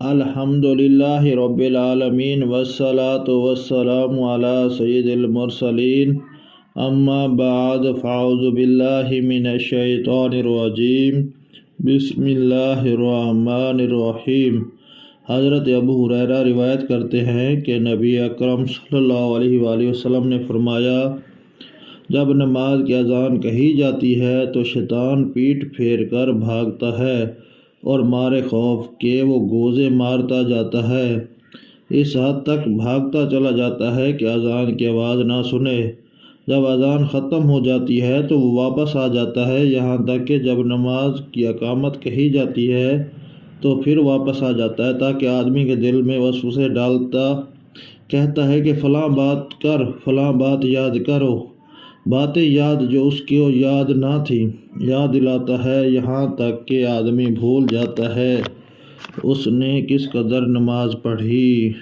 الحمد للہ رب العالمین والصلاة والسلام علی سید المرسلین اما بعد فاعوذ باللہ من الشیطان الرجیم بسم اللہ الرحمن الرحیم۔ حضرت ابو ہریرہ روایت کرتے ہیں کہ نبی اکرم صلی اللہ علیہ وآلہ وسلم نے فرمایا، جب نماز کی اذان کہی جاتی ہے تو شیطان پیٹھ پھیر کر بھاگتا ہے اور مارے خوف کے وہ گوزے مارتا جاتا ہے، اس حد تک بھاگتا چلا جاتا ہے کہ اذان کی آواز نہ سنے۔ جب اذان ختم ہو جاتی ہے تو وہ واپس آ جاتا ہے، یہاں تک کہ جب نماز کی اقامت کہی جاتی ہے تو پھر واپس آ جاتا ہے، تاکہ آدمی کے دل میں وسوسے ڈالتا کہتا ہے کہ فلاں بات کر، فلاں بات یاد کرو، باتیں یاد جو اس کو یاد نہ تھیں یاد دلاتا ہے، یہاں تک کہ آدمی بھول جاتا ہے اس نے کس قدر نماز پڑھی۔